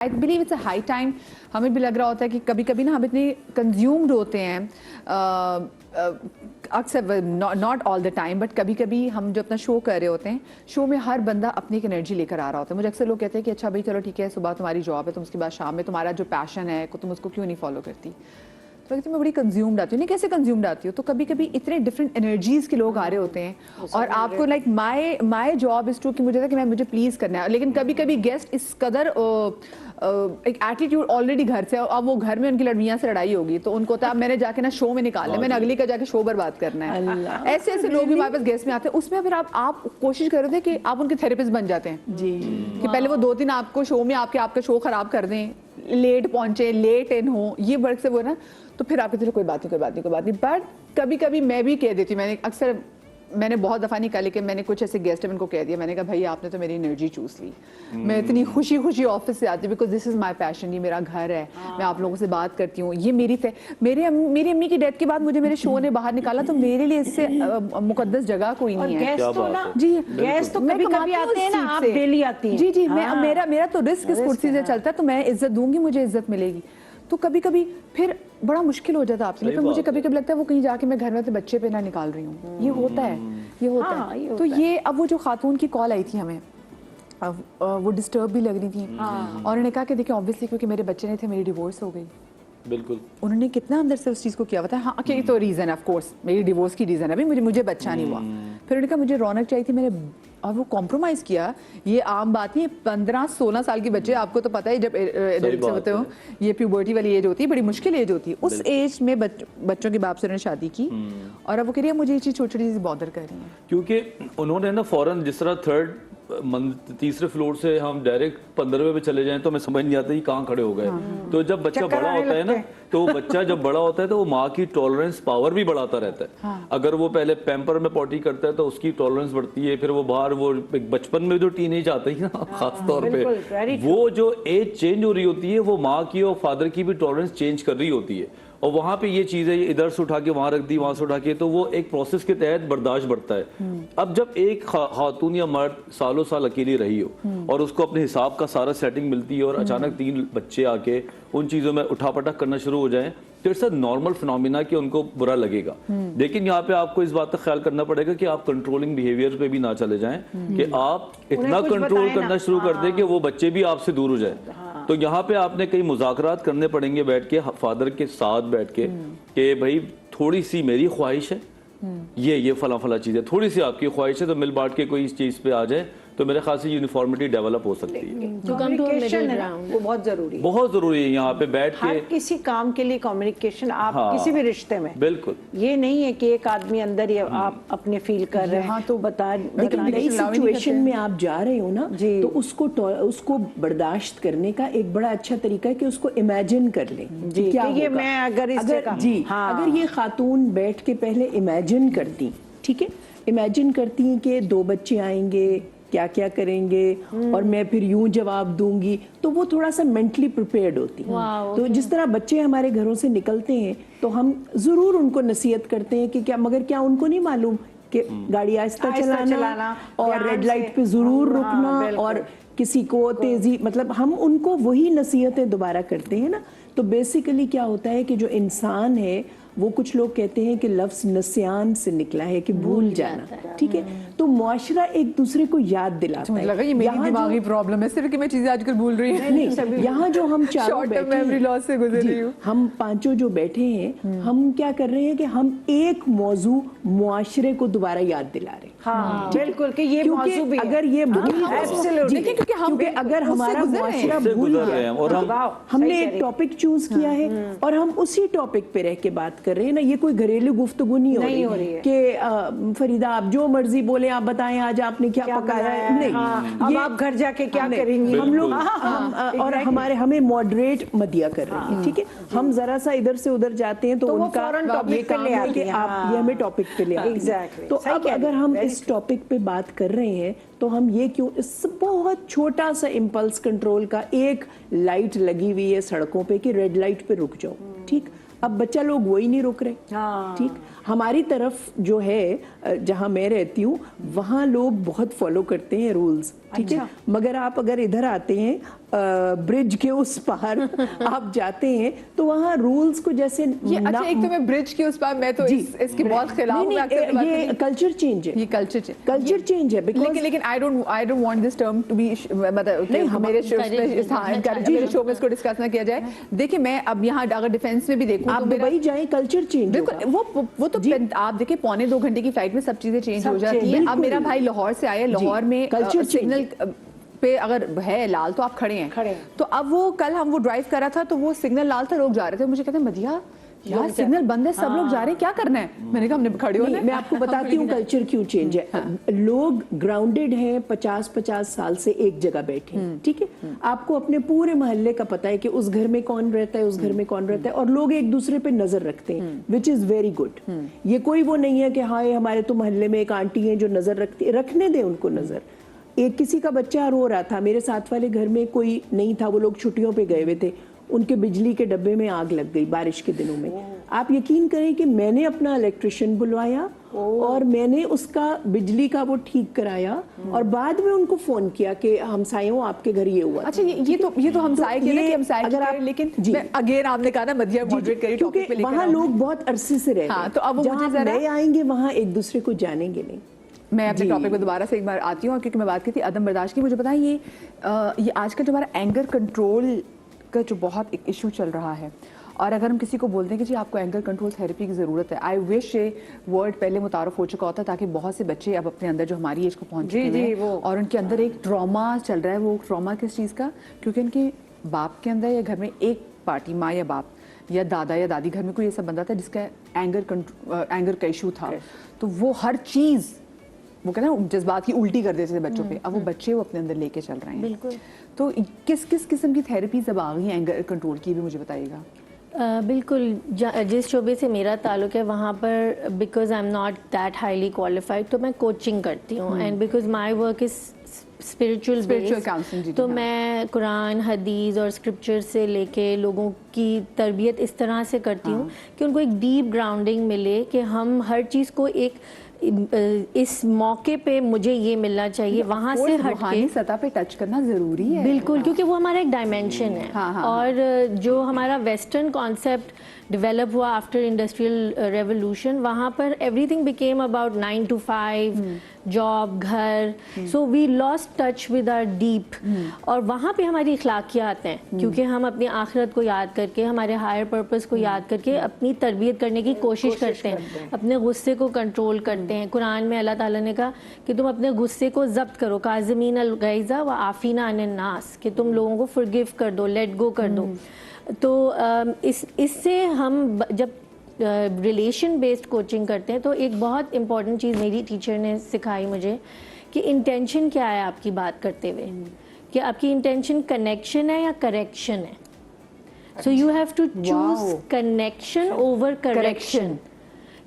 I believe it's a high time. हमें भी लग रहा होता है कि कभी कभी ना हम इतने कंज्यूम्ड होते हैं, अक्सर not all the time, but कभी कभी हम जो अपना शो कर रहे होते हैं, शो में हर बंदा अपनी एक एनर्जी लेकर आ रहा होता है। मुझे अक्सर लोग कहते हैं कि अच्छा भाई चलो ठीक है, सुबह तुम्हारी जॉब है, तुम उसके बाद शाम में तुम्हारा जो पैशन है तुम उसको क्यों नहीं फॉलो करती। तो मैं बड़ी कंज्यूम्ड आती हूँ। नहीं, कैसे कंज्यूम्ड आती हूँ, तो कभी कभी इतने डिफरेंट एनर्जीज के लोग आ रहे होते हैं और आपको like my job is to कि मुझे प्लीज करना है, लेकिन कभी कभी गेस्ट इस कदर एक एटीट्यूड ऑलरेडी घर से, अब वो घर में उनकी लड़मियाँ से लड़ाई होगी तो उनको तो अब मैंने जाके ना शो में निकालना है, मैंने अगली का जाके शो बर्बाद करना है। ऐसे ऐसे लोग भी हमारे पास गेस्ट में आते हैं। उसमें फिर आप कोशिश कर रहे थे कि आप उनके थेरेपिस्ट बन जाते हैं जी, कि पहले वो 2-3 आपको शो में आपका शो खराब कर दें, लेट पहुंचे, लेट इन हो, ये वर्क से वो ना, तो फिर आपके कोई बात नहीं। बट कभी कभी मैं भी कह देती हूँ, मैंने बहुत दफ़ा नहीं कहा, लेकिन मैंने कुछ ऐसे गेस्ट है उनको कह दिया, मैंने कहा भाई आपने तो मेरी एनर्जी चूस ली। मैं इतनी खुशी ऑफिस से आती हूँ, because this is my passion, ये मेरा घर है, मैं आप लोगों से बात करती हूँ, ये मेरी अम्मी की डेथ के बाद मुझे मेरे शो ने बाहर निकाला, तो मेरे लिए इससे मुकद्दस जगह कोई नहीं है। जी, गेस्ट तो कभी कभी आते हैं ना, आप डेली आती हैं। जी, मेरा तो रिस्क इस कुर्सी से चलता है, तो मैं इज्जत दूंगी, मुझे इज्जत मिलेगी। तो कभी कभी फिर बड़ा मुश्किल हो जाता है आपके लिए, फिर मुझे कभी कभी लगता है वो कहीं जाके मैं घर में तो बच्चे पे ना निकाल रही हूँ। ये होता है। तो ये अब वो जो खातून की कॉल आई थी हमें, अब वो डिस्टर्ब भी लग रही थी और उन्होंने कहा कि देखिए ऑब्वियसली क्योंकि मेरे बच्चे नहीं थे, मेरी डिवोर्स हो गई। बिल्कुल, उन्होंने कितना अंदर से उस चीज़ को किया, बताया हाँ कि तो रीज़न है, ऑफ कोर्स मेरी डिवोर्स की रीज़न है, अभी मुझे बच्चा नहीं हुआ। फिर उन्होंने कहा मुझे रौनक चाहिए थी, मैंने और वो कॉम्प्रोमाइज़ किया। ये आम बात नहीं है, 15-16 साल के बच्चे, आपको तो पता है जब एडल्ट से होते हो, ये प्यूबर्टी वाली एज होती है, बड़ी मुश्किल एज होती है। उस एज में बच्चों के बाप से उन्होंने शादी की और अब वो कह रही है मुझे ये चीज़ छोटी-छोटी सी बॉदर कर रही है, क्योंकि उन्होंने ना फौरन जिस तरह तीसरे फ्लोर से हम डायरेक्ट 15वें पे चले जाएं तो हमें समझ नहीं आता कि कहाँ खड़े हो गए। तो जब बच्चा बड़ा होता है ना, तो बच्चा जब बड़ा होता है तो वो माँ की टॉलरेंस पावर भी बढ़ाता रहता है। अगर वो पहले पैम्पर में पॉटी करता है तो उसकी टॉलरेंस बढ़ती है, फिर वो बाहर वो बचपन में जो टीनेज आती है ना, खास तौर पे वो जो एज चेंज हो रही होती है, वो माँ की और फादर की भी टॉलरेंस चेंज कर रही होती है। और वहाँ पे ये चीज़ें इधर से उठा के वहाँ रख दी, वहाँ से उठा के, तो वो एक प्रोसेस के तहत बर्दाश्त बढ़ता है। अब जब एक खातून या मर्द सालों साल अकेली रही हो और उसको अपने हिसाब का सारा सेटिंग मिलती है और अचानक 3 बच्चे आके उन चीज़ों में उठापटक करना शुरू हो जाए, तो इट्स अ नॉर्मल फिनोमिना कि उनको बुरा लगेगा। लेकिन यहाँ पे आपको इस बात का ख्याल करना पड़ेगा कि आप कंट्रोलिंग बिहेवियर पे भी ना चले जाएं, कि आप इतना कंट्रोल करना शुरू कर दें कि वो बच्चे भी आपसे दूर हो जाए। तो यहाँ पे आपने कई मुज़ाकरात करने पड़ेंगे बैठ के, फादर के साथ बैठ के, कि भाई थोड़ी सी मेरी ख्वाहिश है, ये फला चीज़ है, थोड़ी सी आपकी ख्वाहिश है, तो मिल बांट के कोई इस चीज़ पे आ जाए तो मेरे ख्याल से यूनिफॉर्मिटी डेवलप हो सकती है। जो कम्युनिकेशन है वो बहुत जरूरी है यहाँ पे बैठ के। हर किसी काम के लिए कम्युनिकेशन, आप किसी भी रिश्ते में, बिल्कुल ये नहीं है कि एक आदमी अंदर ही आप अपने फील कर रहे हैं तो बता। लेकिन नई सिचुएशन में आप जा रहे हो ना, तो उसको बर्दाश्त करने का एक बड़ा अच्छा तरीका है कि उसको इमेजिन कर ले जी, क्या ये मैं अगर अगर ये खातून बैठ के पहले इमेजिन करती, ठीक है, इमेजिन करती हैं कि 2 बच्चे आएंगे, क्या क्या करेंगे और मैं फिर यूं जवाब दूंगी, तो वो थोड़ा सा मेंटली प्रिपेयर्ड होती हैं। तो जिस तरह बच्चे हमारे घरों से निकलते हैं तो हम जरूर उनको नसीहत करते हैं कि क्या उनको नहीं मालूम कि गाड़ी आहिस्ता चलाना और रेड लाइट पे जरूर रुकना, और किसी को तेजी, मतलब हम उनको वही नसीहतें दोबारा करते हैं ना। तो बेसिकली क्या होता है कि जो इंसान है, वो कुछ लोग कहते हैं कि लफ्ज़ नस्यान से निकला है, कि भूल जाना, ठीक है। तो मुआशरा एक दूसरे को याद दिलाता है। लगा ये मेरी दिमागी प्रॉब्लम है सिर्फ कि मैं चीजें आजकल भूल रही हूँ। नहीं, यहाँ जो हम चारों मेमोरी लॉस से गुजर रही हूँ, हम पांचों जो बैठे हैं, हम क्या कर रहे हैं कि हम एक मौजू मुआशरे को दोबारा याद दिला रहे हैं। हाँ, बिल्कुल कि ये मौजू भी अगर ये क्योंकि अगर हमारा मुआशरा भूल गया और हमने एक टॉपिक चूज किया है और हम उसी टॉपिक पे रह के बात कर रहे हैं ना, ये कोई घरेलू गुफ्तगू नहीं हो रही है कि फरीदा आप जो मर्जी बोले, आप बताएं आज आपने क्या पकाया है। नहीं, अब आप घर जाके क्या करेंगी, हम लोग और हमें मॉडरेट मदिया कर रही है, ठीक है। हम जरा सा इधर से उधर जाते हैं तो उनका ये काम है कि आप ये हमें टॉपिक पे ले आते हैं। तो अब अगर हम इस टॉपिक पे बात कर रहे हैं तो हम ये क्यों, इस बहुत छोटा सा इम्पल्स कंट्रोल का, एक लाइट लगी हुई है सड़कों पे कि रेड लाइट पे रुक जाओ, ठीक। अब बच्चा लोग वही नहीं रुक रहे, ठीक। हमारी तरफ जो है जहाँ मैं रहती हूँ वहाँ लोग बहुत फॉलो करते हैं रूल्स, ठीक है। मगर आप अगर इधर आते हैं ब्रिज के उस पार आप जाते हैं तो वहाँ रूल्स को जैसे ये अच्छा, एक तो मैं ब्रिज के उस पार, मैं तो इसके बहुत खिलाफ हूं। मैं अक्सर बात ये करी- कल्चर चेंज है, ये कल्चर चेंज है because लेकिन I don't want this term to be, मतलब कि मेरे शो मेरे शो में इसको डिस्कस ना किया जाए। देखिए मैं अब यहाँ अगर डिफेंस में भी देखूं आप तो मेरा दुबई जाएं, कल्चर चेंज देखो होगा। वो तो आप देखिए 1.25 घंटे की फ्लाइट में सब चीजें चेंज सब हो जाती change, हैं। अब बिल्कुल। मेरा भाई लाहौर से आया, लाहौर में culture सिग्नल पे अगर है लाल तो आप खड़े हैं, तो अब वो कल हम वो ड्राइव कर रहा था तो वो सिग्नल लाल था, लोग जा रहे थे, मुझे कहते हैं मदिया यार सिग्नल बंद है, सब लोग जा रहे हैं, क्या करना है? मैंने कहा हमने खड़े होना है। मैं आपको बताती हूँ कल्चर क्यों चेंज है। लोग ग्राउंडेड हैं, 50-50 साल से एक जगह बैठे हैं, ठीक है। आपको अपने पूरे मोहल्ले का पता है कि उस घर में कौन रहता है, उस घर में कौन रहता है, और लोग एक दूसरे पे नजर रखते हैं, विच इज वेरी गुड। ये कोई वो नहीं है कि हाँ हमारे तो मोहल्ले में एक आंटी है जो नजर रखती है, रखने दें उनको नजर। एक किसी का बच्चा रो रहा था, मेरे साथ वाले घर में कोई नहीं था, वो लोग छुट्टियों पे गए हुए थे, उनके बिजली के डब्बे में आग लग गई बारिश के दिनों में। आप यकीन करें कि मैंने अपना इलेक्ट्रिशियन बुलवाया और मैंने उसका बिजली का वो ठीक कराया, और बाद में उनको फोन किया कि हमसायों आपके घर ये हुआ। अच्छा ये तो हमसाए के ना कि हमसाए अगर आप लेकिन जी, अगेन आपने कहा ना मदिया मॉडरेट करिए टॉपिक पे क्योंकि लेकर वहाँ आओ। लोग बहुत अरसे से रह रहे हाँ, हैं, तो अब वो जहाँ मुझे जरा- नए आएंगे वहाँ एक दूसरे को जानेंगे नहीं। मैं अपने जी। टॉपिक पे दोबारा से एक बार आती हूँ, क्योंकि मैं बात की थी अदम बर्दाश्त की। मुझे पता है ये आजकल जो हमारा एंगर कंट्रोल का जो बहुत एक इशू चल रहा है, और अगर हम किसी को बोलते हैं कि जी आपको एंगर कंट्रोल थेरेपी की ज़रूरत है, आई विश ये वर्ड पहले मुतारफ़ हो चुका होता, ताकि बहुत से बच्चे अब अपने अंदर जो हमारी एज को पहुँच चुके हैं और उनके अंदर एक ट्रॉमा चल रहा है। वो ट्रॉमा किस चीज़ का? क्योंकि उनके बाप के अंदर या घर में एक पार्टी, माँ या बाप या दादा या दादी, घर में कोई ऐसा बंदा था जिसका एंगर का इशू था, तो वो हर चीज़ वो कहते हैं जज्बात की उल्टी कर देते थे बच्चों पे। अब वो बच्चे वो अपने अंदर लेके चल रहे हैं। बिल्कुल। तो किस किस किस्म की थेरेपीज अब आ गई हैं एंगर कंट्रोल की, भी मुझे बताइएगा। बिल्कुल, जिस शोबे से मेरा ताल्लुक है वहाँ पर because I am not that highly qualified, तो मैं कोचिंग करती हूँ, and because my work is spiritual counselling, तो मैं कुरान, हदीस और स्क्रिप्चर से लेके लोगों की तरबियत इस तरह से करती हूँ कि उनको एक डीप ग्राउंडिंग मिले, कि हम हर चीज़ को एक इस मौके पे मुझे ये मिलना चाहिए, वहाँ से हटके सतह पे टच करना ज़रूरी है। बिल्कुल, क्योंकि वो हमारा एक डायमेंशन है। और जो हमारा वेस्टर्न कॉन्सेप्ट डेवलप हुआ आफ्टर इंडस्ट्रियल रेवोल्यूशन, वहाँ पर everything became about 9 to 5 job, घर, so we lost touch with our deep. और वहाँ पे हमारी अखलाकियात हैं, क्योंकि हम अपनी आखिरत को याद करके, हमारे हायर पर्पस को याद करके अपनी तरबियत करने की कोशिश करते हैं, अपने गुस्से को कंट्रोल करते हैं। कुरान में अल्लाह ताला ने कहा कि तुम अपने गुस्से को जब्त करो, काज़िमीन अल गैज़ा व आफीना अनिन नास, कि तुम लोगों को फॉरगिव कर दो, लेट गो कर दो। तो इससे हम जब रिलेशन बेस्ड कोचिंग करते हैं, तो एक बहुत इंपॉर्टेंट चीज़ मेरी टीचर ने सिखाई मुझे कि इंटेंशन क्या है आपकी बात करते हुए, कि आपकी इंटेंशन कनेक्शन है या करेक्शन है। So you have to choose connection over correction,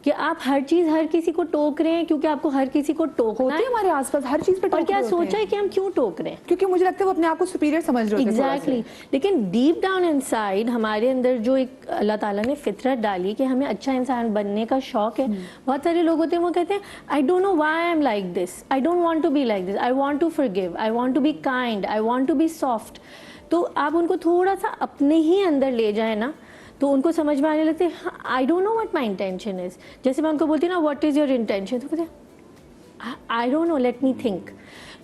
कि आप हर चीज हर किसी को टोक रहे हैं क्योंकि आपको हर किसी को टोकना है हमारे आसपास हर चीज पे और क्या सोचा है कि हम क्यों टोक रहे हैं, क्योंकि मुझे लगता है वो अपने आप को सुपीरियर समझ रहे होते हैं। एग्जैक्टली। लेकिन डीप डाउन इनसाइड हमारे अंदर जो एक अल्लाह ताला ने फितरत डाली कि हमें अच्छा इंसान बनने का शौक है। बहुत सारे लोग होते हैं वो कहते हैं I don't know why I am like this, I don't want to be like this, I want to forgive, I want to be kind, I want to be soft. तो आप उनको थोड़ा सा अपने ही अंदर ले जाए ना, तो उनको समझ में आने लगते हैं I don't know what my intention is. जैसे मैं उनको बोलती हूँ ना व्हाट इज योर इंटेंशन, तो बोलते हैं I don't no, let me think.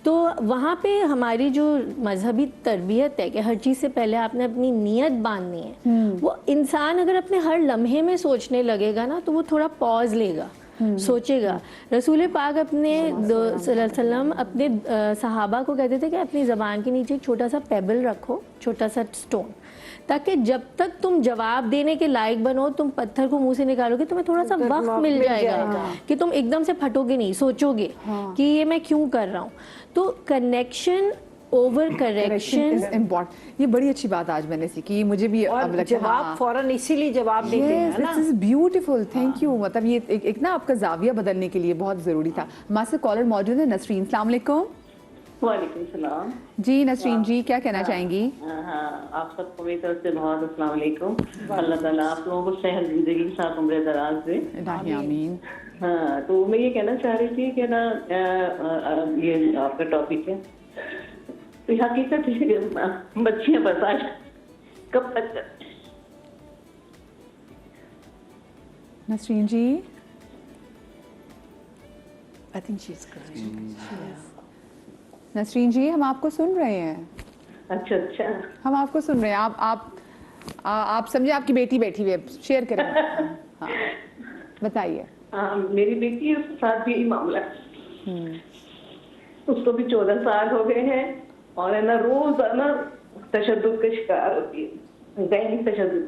तो वहाँ पे हमारी जो मजहबी तरबियत है कि हर चीज़ से पहले आपने अपनी नियत बांधनी है, वो इंसान अगर अपने हर लम्हे में सोचने लगेगा ना, तो वो थोड़ा पॉज लेगा, सोचेगा। रसूल पाक अपने सल्लल्लाहु अपने सहाबा को कहते थे कि अपनी ज़बान के नीचे एक छोटा सा पेबल रखो, छोटा सा स्टोन, ताकि जब तक तुम जवाब देने के लायक बनो, तुम पत्थर को मुंह से निकालोगे, तुम्हें थोड़ा सा वक्त मिल जाएगा कि तुम एकदम से फटोगे नहीं, सोचोगे कि ये मैं क्यों कर रहा हूँ। तो कनेक्शन ओवर करेक्शन इम्पोर्टेंट। ये बड़ी अच्छी बात आज मैंने सीखी, मुझे भी अब लगता है जवाब फौरन इसीलिए जवाब देते हैं ना। This is beautiful, thank you. मतलब ये एक ना आपका जाविया बदलने के लिए बहुत ज़रूरी था। हमारे कॉलर मौजूद है नसरीन। अस्सलाम वालेकुम। वालेकुम सलाम जी नसरीन जी, क्या कहना चाहेंगी? हाँ, आप सबको मेरी तरफ से बहुत अस्सलाम वालेकुम। अल्लाह ताला आप लोगों को सेहत जिंदगी के साथ उम्र दराज दे। आमीन। हाँ, तो मैं ये कहना चाह रही थी कि ना ये आपका टॉपिक है, तो हकीकत है कि बच्चियां बर्दाश्त कब तक करें? Nasreen ji, I think she is correct. Nasreen ji, हम आपको सुन रहे हैं, अच्छा अच्छा। हम आपको सुन रहे हैं। आप समझे आपकी बेटी बैठी हुई है, शेयर करें। हाँ, बताइए। हाँ, मेरी बेटी है, उसके साथ भी यही मामला है। उसको भी 14 साल हो गए हैं और है ना रोज है ना तशद्दुद का शिकार होती है, दैनिक तशद्दुद।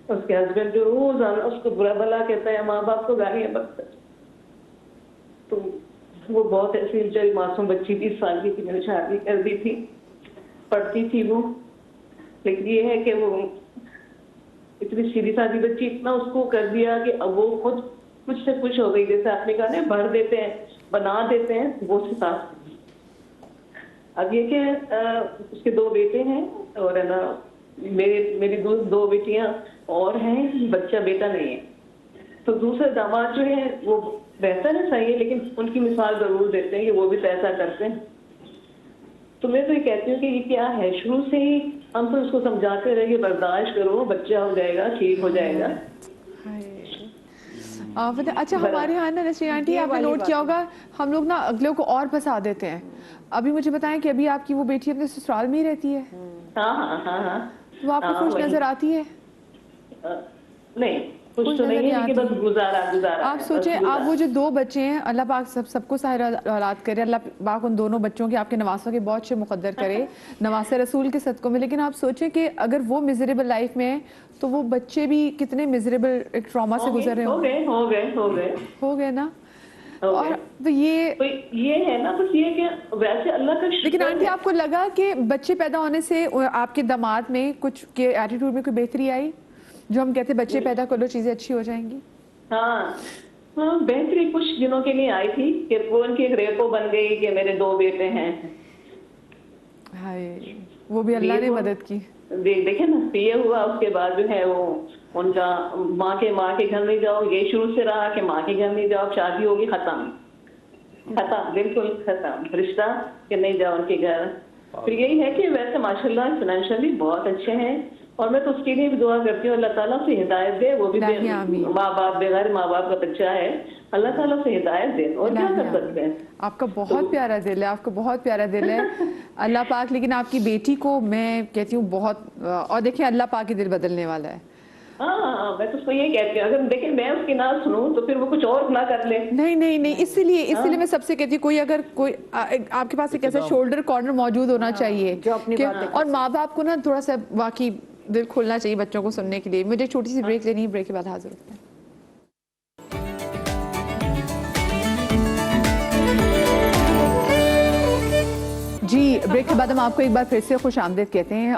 उसके हस्बैंड जो रोज है ना उसको बुरा भला कहता है, माँ बाप को गालियां बकता है। तो वो बहुत ऐसी बेचारी मासूम बच्ची 20 साल की थी, मैंने शादी कर दी थी, पढ़ती थी वो। लेकिन ये है कि वो इतनी सीधी सादी बच्ची, इतना उसको कर दिया कि अब वो खुद कुछ से कुछ हो गई। जैसे आपने कहा ना, भर देते हैं, बना देते हैं, वो सिखा। अब ये कि उसके 2 बेटे हैं और है ना मेरी 2 बेटियां और हैं, बच्चा बेटा नहीं है। तो दूसरे दामाद जो है वो बेहतर है, सही है, लेकिन उनकी मिसाल जरूर देते हैं कि वो भी तो ऐसा करते हैं। तो मैं तो ये कहती हूँ कि ये क्या है, शुरू से ही हम तो उसको समझाते रहे कि बर्दाश्त करो, बच्चा हो जाएगा, ठीक हो जाएगा। अच्छा, हमारे यहाँ ना नसरीन आंटी, आपने नोट किया होगा, हम लोग ना अगले को और फंसा देते हैं। अभी मुझे बताएं कि अभी आपकी वो बेटी अपने ससुराल में ही रहती है? हाँ हाँ हाँ हाँ। वो आपको खुश नजर आती है? नहीं, कुछ तो नहीं है, लेकिन बस गुजारा। आप सोचे, आप वो जो 2 बच्चे हैं, अल्लाह पाक सबको साहिर औलाद करे, अल्लाह पाक उन दोनों बच्चों के, आपके नवासों के बहुत से मुकद्दर करे, नवासे रसूल के सदकों में। लेकिन आप सोचे कि अगर वो मिजरेबल लाइफ में है तो वो बच्चे भी कितने मिजरेबल एक ट्रॉमा से गुजर रहे हो गए ना। और तो ये है ना, बस ये कि वैसे अल्लाह का शुक्र। लेकिन आंटी, आपको लगा कि बच्चे पैदा होने से आपके दामाद में कुछ के एटीट्यूड में कोई बेहतरी आई? जो हम कहते हैं बच्चे पैदा कर लो, चीजें अच्छी हो जाएंगी। हाँ, बेहतरी कुछ दिनों के लिए आई थी कि वो उनकी एक रेपो बन गई कि मेरे 2 बेटे हैं। हाय, वो भी अल्लाह ने मदद की। देखे ना, ये हुआ। उसके बाद जो है वो उनका माँ के घर नहीं जाओ, ये शुरू से रहा कि माँ के घर नहीं जाओ, शादी होगी, खत्म, बिल्कुल खत्म रिश्ता, कि नहीं जाओ उनके घर। फिर यही है कि वैसे माशाल्लाह फाइनेंशियली बहुत अच्छे हैं और मैं तो उसके लिए भी दुआ करती हूँ, अल्लाह ताला से हिदायत दे। वो भी माँ बाप, बगैर माँ बाप का बच्चा है, अल्लाह ताला से हिदायत दे, और क्या कर सकते हैं। आपका बहुत प्यारा दिल है, आपका बहुत प्यारा दिल है। अल्लाह पाक, लेकिन आपकी बेटी को मैं कहती हूँ बहुत, और देखिए अल्लाह पाक ही दिल बदलने वाला है। हाँ, मैं तो उसको ये कहती हूँ, अगर देखिए मैं उसकी ना सुनूं तो फिर वो कुछ और ना कर ले। नहीं, इसीलिए मैं सबसे कहती हूँ, अगर कोई आपके पास एक ऐसा शोल्डर कॉर्नर मौजूद होना चाहिए जो अपनी बातें और माँ बाप को ना थोड़ा सा वाकई दिल खोलना चाहिए बच्चों को सुनने के लिए। मुझे छोटी सी ब्रेक लेनी है, ब्रेक के बाद हाजिर होते हैं। जी, ब्रेक के बाद हम आपको एक बार फिर से खुश आमदीद कहते हैं।